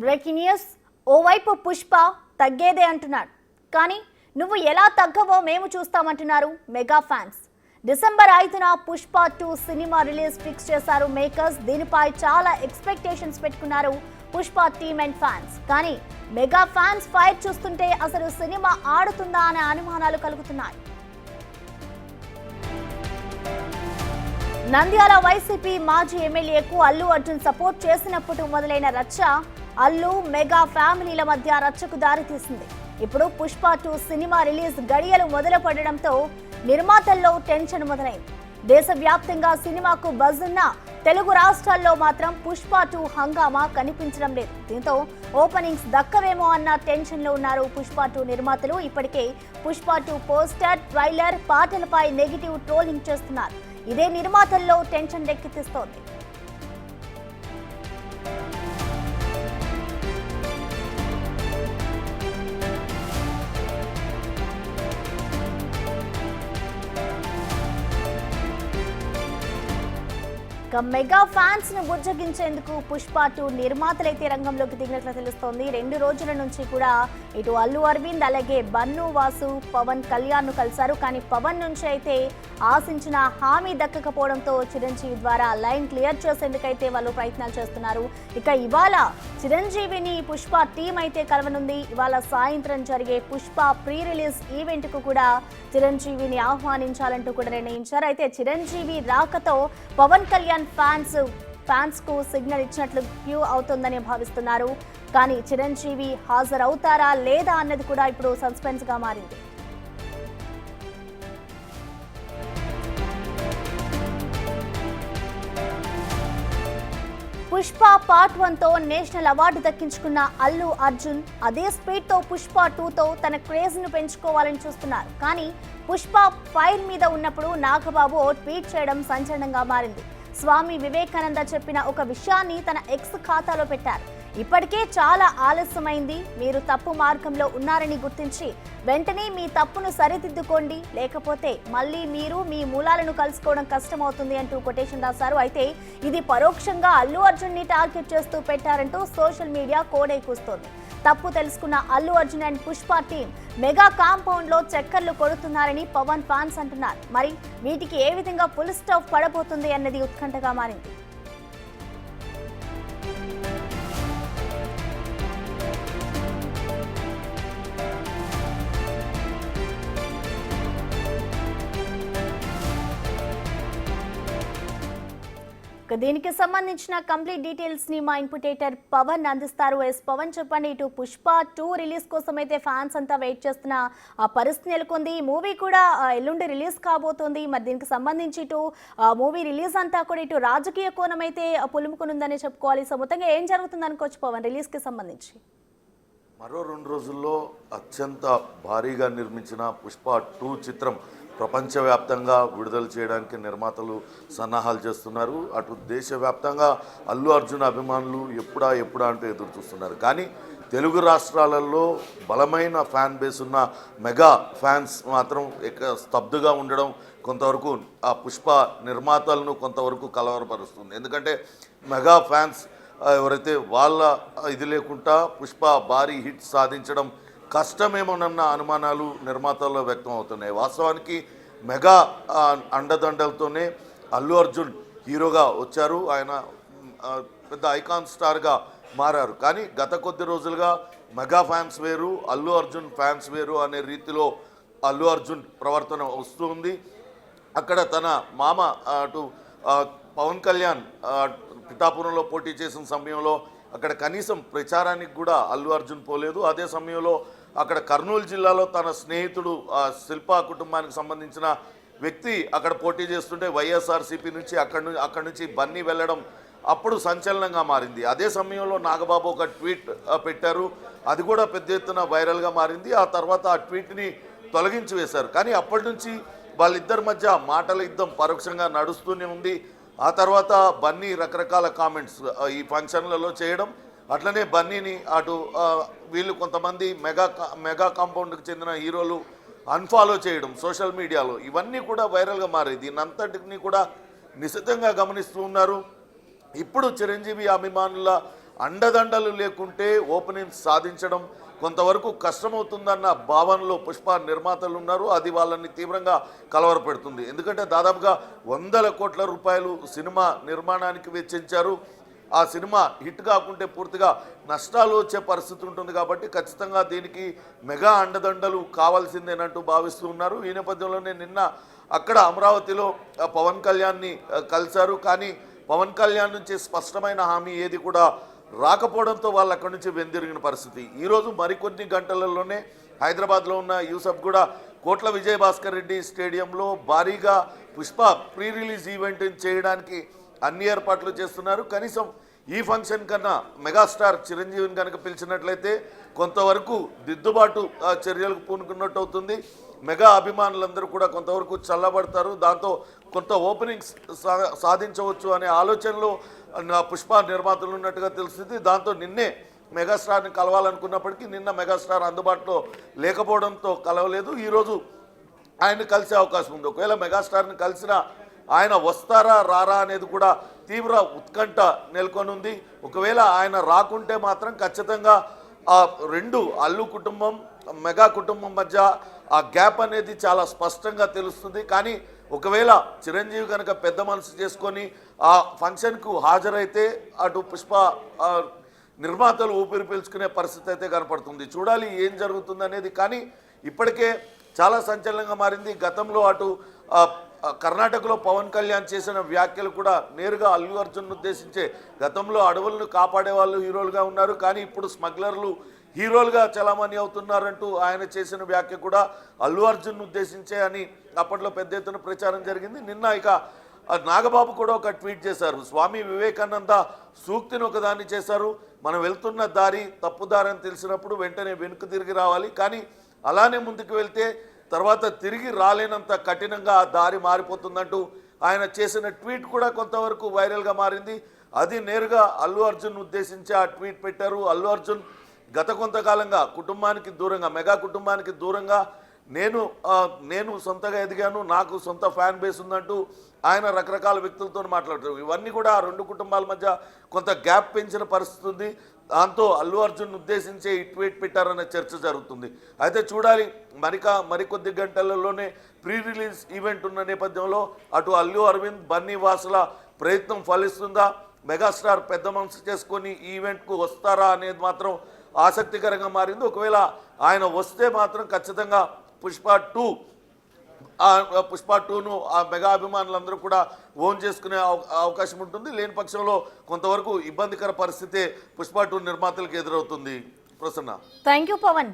Breaking news. ఓవైపు పుష్ప తగ్గేదే అంటున్నాడు, కానీ నువ్వు ఎలా తగ్గవో మేము చూస్తామంటున్నారు మెగా ఫ్యాన్స్. డిసెంబర్ 5న పుష్ప 2 సినిమా రిలీజ్ ఫిక్స్ చేశారు మేకర్స్. దీనిపై చాలా ఎక్స్పెక్టేషన్స్ పెట్టుకున్నారు పుష్ప టీమ్ అండ్ ఫ్యాన్స్. కానీ మెగా ఫ్యాన్స్ ఫైర్ చూస్తుంటే అసలు సినిమా ఆడుతుందా అనే అనుమానాలు కలుగుతున్నాయి. నంద్యాల వైసీపీ మాజీ ఎమ్మెల్యేకు అల్లు అర్జున్ సపోర్ట్ చేసినప్పుడు మొదలైన రచ్చ అల్లు మెగా ఫ్యామిలీల మధ్య రచ్చకు దారితీసింది. ఇప్పుడు పుష్ప 2 సినిమా రిలీజ్ గడియలు మొదలు పడడంతో నిర్మాతల్లో టెన్షన్ మొదలైంది. దేశవ్యాప్తంగా సినిమాకు బజ్ ఉన్న తెలుగు రాష్ట్రాల్లో మాత్రం పుష్ప 2 హంగామా కనిపించడం లేదు. దీంతో ఓపెనింగ్స్ దక్కవేమో అన్న టెన్షన్లో ఉన్నారు పుష్ప 2 నిర్మాతలు. ఇప్పటికే పుష్ప 2 పోస్టర్, ట్రైలర్, పాటలపై నెగిటివ్ ట్రోలింగ్ చేస్తున్నారు. ఇదే నిర్మాతల్లో టెన్షన్ రేకెత్తిస్తోంది. మెగా ఫ్యాన్స్ ను బుజ్జగించేందుకు పుష్ప 2 నిర్మాతలైతే రంగంలోకి దిగినట్లు తెలుస్తోంది. 2 రోజుల నుంచి కూడా ఇటు అల్లు అరవింద్ అలాగే బన్ను వాసు పవన్ కళ్యాణ్ ను కలిశారు. కానీ పవన్ నుంచి అయితే ఆశించిన హామీ దక్కకపోవడంతో చిరంజీవి ద్వారా లైన్ క్లియర్ చేసేందుకైతే వాళ్ళు ప్రయత్నాలు చేస్తున్నారు. ఇక ఇవాళ చిరంజీవిని పుష్ప టీం అయితే కలవనుంది. ఇవాళ సాయంత్రం జరిగే పుష్ప ప్రీ రిలీజ్ ఈవెంట్ కు కూడా చిరంజీవిని ఆహ్వానించాలంటూ కూడా నిర్ణయించారు. అయితే చిరంజీవి రాకతో పవన్ కళ్యాణ్ ఫ్యాన్స్ కు సిగ్నల్ ఇచ్చినట్లు క్యూ అవుతుందని భావిస్తున్నారు. కానీ చిరంజీవి హాజరవుతారా లేదా అన్నది కూడా ఇప్పుడు సస్పెన్స్ గా మారింది. పుష్ప పార్ట్ 1తో నేషనల్ అవార్డు దక్కించుకున్న అల్లు అర్జున్ అదే స్పీడ్ తో పుష్ప 2తో తన క్రేజ్ ను పెంచుకోవాలని చూస్తున్నారు. కానీ పుష్ప ఫైర్ మీద ఉన్నప్పుడు నాగబాబు ట్వీట్ చేయడం సంచలనంగా మారింది. స్వామి వివేకానంద చెప్పిన ఒక విషయాన్ని తన ఎక్స్ ఖాతాలో పెట్టారు. ఇప్పటికే చాలా ఆలస్యమైంది, మీరు తప్పు మార్గంలో ఉన్నారని గుర్తించి వెంటనే మీ తప్పును సరిదిద్దుకోండి, లేకపోతే మళ్ళీ మీరు మీ మూలాలను కలుసుకోవడం కష్టమవుతుంది అంటూ కొటేషన్ రాశారు. అయితే ఇది పరోక్షంగా అల్లు అర్జున్ ని టార్గెట్ చేస్తూ పెట్టారంటూ సోషల్ మీడియా కోడై కూస్తోంది. తప్పు తెలుసుకున్న Allu Arjun and Pushpa team mega compound లో చక్కర్లు కొడుతున్నారని పవన్ ఫ్యాన్స్ అంటున్నారు. మరి వీటికి ఏ విధంగా ఫుల్ స్టాప్ పడబోతుంది అన్నది ఉత్కంఠగా మారింది. దీనికి సంబంధించిన కంప్లీట్ డీటెయిల్స్ ని మా ఇన్పుటేటర్ పవన్ అందిస్తారు. పవన్ చెప్పండి, ఇటు పుష్ప 2 రిలీజ్ కోసం అయితే ఫ్యాన్స్ అంతా వెయిట్ చేస్తున్న ఆ పరిస్థితి నెలకొంది. మూవీ కూడా ఎల్లుండి రిలీజ్ కాబోతోంది. మరి దీనికి సంబంధించి ఇటు మూవీ రిలీజ్ అంతా కూడా ఇటు రాజకీయ కోణం అయితే పులుముకునుందని చెప్పుకోవాలి. సో మొత్తంగా ఏం జరుగుతుంది అనుకోవచ్చు పవన్ రిలీజ్ కి సంబంధించి? మరో 2 రోజుల్లో అత్యంత భారీగా నిర్మించిన పుష్ప 2 చిత్రం ప్రపంచవ్యాప్తంగా విడుదల చేయడానికి నిర్మాతలు సన్నాహాలు చేస్తున్నారు. అటు దేశవ్యాప్తంగా అల్లు అర్జున్ అభిమానులు ఎప్పుడా అంటూ ఎదురు చూస్తున్నారు. కానీ తెలుగు రాష్ట్రాలలో బలమైన ఫ్యాన్ బేస్ ఉన్న మెగా ఫ్యాన్స్ మాత్రం స్తబ్దుగా ఉండడం కొంతవరకు ఆ పుష్ప నిర్మాతలను కొంతవరకు కలవరపరుస్తుంది. ఎందుకంటే మెగా ఫ్యాన్స్ ఎవరైతే వాళ్ళ ఇది లేకుండా పుష్ప భారీ హిట్ సాధించడం కష్టమేమోనన్న అనుమానాలు నిర్మాతల్లో వ్యక్తం అవుతున్నాయి. వాస్తవానికి మెగా అండదండలతోనే అల్లు అర్జున్ హీరోగా వచ్చారు. ఆయన పెద్ద ఐకాన్ స్టార్గా మారారు. కానీ గత కొద్ది రోజులుగా మెగా ఫ్యాన్స్ వేరు, అల్లు అర్జున్ ఫ్యాన్స్ వేరు అనే రీతిలో అల్లు అర్జున్ ప్రవర్తన వస్తుంది. అక్కడ తన మామ అటు పవన్ కళ్యాణ్ పిఠాపురంలో పోటీ చేసిన సమయంలో అక్కడ కనీసం ప్రచారానికి కూడా అల్లు అర్జున్ పోలేదు. అదే సమయంలో అక్కడ కర్నూలు జిల్లాలో తన స్నేహితుడు శిల్ప కుటుంబానికి సంబంధించిన వ్యక్తి అక్కడ పోటీ చేస్తుంటే వైఎస్ఆర్సీపీ నుంచి అక్కడి నుంచి బన్నీ వెళ్ళడం అప్పుడు సంచలనంగా మారింది. అదే సమయంలో నాగబాబు ఒక ట్వీట్ పెట్టారు. అది కూడా పెద్ద ఎత్తున వైరల్గా మారింది. ఆ తర్వాత ఆ ట్వీట్ని తొలగించి వేశారు. కానీ అప్పటి నుంచి వాళ్ళిద్దరి మధ్య మాటల యుద్ధం పరోక్షంగా నడుస్తూనే ఉంది. ఆ తర్వాత బన్నీ రకరకాల కామెంట్స్ ఈ ఫంక్షన్లలో చేయడం, అట్లనే బన్నీని అటు వీళ్ళు కొంతమంది మెగా కాంపౌండ్కి చెందిన హీరోలు అన్ఫాలో చేయడం సోషల్ మీడియాలో, ఇవన్నీ కూడా వైరల్గా మారాయి. దీనంతటిని కూడా నిశితంగా గమనిస్తూ ఉన్నారు. ఇప్పుడు చిరంజీవి అభిమానుల అండదండలు లేకుంటే ఓపెనింగ్ సాధించడం కొంతవరకు కష్టమవుతుందన్న భావనలో పుష్ప నిర్మాతలు ఉన్నారు. అది వాళ్ళని తీవ్రంగా కలవరపెడుతుంది. ఎందుకంటే దాదాపుగా 100 కోట్ల రూపాయలు సినిమా నిర్మాణానికి వెచ్చించారు. ఆ సినిమా హిట్ కాకుంటే పూర్తిగా నష్టాలు వచ్చే పరిస్థితి ఉంటుంది. కాబట్టి ఖచ్చితంగా దీనికి మెగా అండదండలు కావాల్సిందేనంటూ భావిస్తూ ఉన్నారు. ఈ నేపథ్యంలోనే నిన్న అక్కడ అమరావతిలో పవన్ కళ్యాణ్ని కలిశారు. కానీ పవన్ కళ్యాణ్ నుంచి స్పష్టమైన హామీ ఏది కూడా రాకపోవడంతో వాళ్ళు అక్కడి నుంచి వెందిరిగిన పరిస్థితి. ఈరోజు మరికొన్ని గంటలలోనే హైదరాబాద్లో ఉన్న యూసఫ్ కూడా కోట్ల విజయభాస్కర్ రెడ్డి స్టేడియంలో భారీగా పుష్ప ప్రీ రిలీజ్ ఈవెంట్ చేయడానికి అన్ని ఏర్పాట్లు చేస్తున్నారు. కనీసం ఈ ఫంక్షన్ కన్నా మెగాస్టార్ చిరంజీవిని కనుక పిలిచినట్లయితే కొంతవరకు దిద్దుబాటు చర్యలకు పూనుకున్నట్టు అవుతుంది. మెగా అభిమానులందరూ కూడా కొంతవరకు చల్లబడతారు. దాంతో కొంత ఓపెనింగ్స్ సాధించవచ్చు అనే ఆలోచనలో పుష్ప నిర్మాతలు ఉన్నట్టుగా తెలుస్తుంది. దాంతో నిన్నే మెగాస్టార్ని కలవాలనుకున్నప్పటికీ నిన్న మెగాస్టార్ అందుబాటులో లేకపోవడంతో కలవలేదు. ఈరోజు ఆయన కలిసే అవకాశం ఉంది. ఒకవేళ మెగాస్టార్ని కలిసినా ఆయన వస్తారా రారా అనేది కూడా తీవ్ర ఉత్కంఠ నెలకొని ఉంది. ఒకవేళ ఆయన రాకుంటే మాత్రం ఖచ్చితంగా ఆ రెండు అల్లు కుటుంబం మెగా కుటుంబం మధ్య ఆ గ్యాప్ అనేది చాలా స్పష్టంగా తెలుస్తుంది. కానీ ఒకవేళ చిరంజీవి కనుక పెద్ద మనసు చేసుకొని ఆ ఫంక్షన్కు హాజరైతే అటు పుష్ప నిర్మాతలు ఊపిరి పీల్చుకునే పరిస్థితి అయితే కనపడుతుంది. చూడాలి ఏం జరుగుతుంది అనేది. కానీ ఇప్పటికే చాలా సంచలనంగా మారింది. గతంలో అటు కర్ణాటకలో పవన్ కళ్యాణ్ చేసిన వ్యాఖ్యలు కూడా నేరుగా అల్లు అర్జున్ ఉద్దేశించే, గతంలో అడవులను కాపాడే వాళ్ళు హీరోలుగా ఉన్నారు కానీ ఇప్పుడు స్మగ్లర్లు హీరోలుగా చలామణి అవుతున్నారంటూ ఆయన చేసిన వ్యాఖ్య కూడా అల్లు అర్జున్ ఉద్దేశించే అని అప్పట్లో పెద్ద ఎత్తున ప్రచారం జరిగింది. నిన్న ఇక నాగబాబు కూడా ఒక ట్వీట్ చేశారు. స్వామి వివేకానంద సూక్తిని ఒకదాన్ని చేశారు. మనం వెళ్తున్న దారి తప్పుదారి అని తెలిసినప్పుడు వెంటనే వెనుక తిరిగి రావాలి, కానీ అలానే ముందుకు వెళ్తే తర్వాత తిరిగి రాలేనంత కఠినంగా ఆ దారి మారిపోతుందంటూ ఆయన చేసిన ట్వీట్ కూడా కొంతవరకు వైరల్గా మారింది. అది నేరుగా అల్లు అర్జున్ ఉద్దేశించి ఆ ట్వీట్ పెట్టారు. అల్లు అర్జున్ గత కొంతకాలంగా కుటుంబానికి దూరంగా, మెగా కుటుంబానికి దూరంగా నేను సొంతగా ఎదిగాను, నాకు సొంత ఫ్యాన్ బేస్ ఉందంటూ ఆయన రకరకాల వ్యక్తులతో మాట్లాడుతారు. ఇవన్నీ కూడా ఆ రెండు కుటుంబాల మధ్య కొంత గ్యాప్ పెంచిన పరిస్థితి ఉంది. దాంతో అల్లు అర్జున్ ఉద్దేశించే ఈ ట్వీట్ పెట్టారనే చర్చ జరుగుతుంది. అయితే చూడాలి, మరికొద్ది గంటలలోనే ప్రీ రిలీజ్ ఈవెంట్ ఉన్న నేపథ్యంలో అటు అల్లు అరవింద్ బన్నీ వాసుల ప్రయత్నం ఫలిస్తుందా, మెగాస్టార్ పెద్ద మనసు చేసుకొని ఈ ఈవెంట్కు వస్తారా అనేది మాత్రం ఆసక్తికరంగా మారింది. ఒకవేళ ఆయన వస్తే మాత్రం ఖచ్చితంగా పుష్ప 2ను ఆ మెగా అభిమానులందరూ కూడా ఓన్ చేసుకునే అవకాశం ఉంటుంది. లేని పక్షంలో కొంతవరకు ఇబ్బందికర పరిస్థితే పుష్ప 2 నిర్మాతలకు ఎదురవుతుంది. Prasanna, thank you Pawan.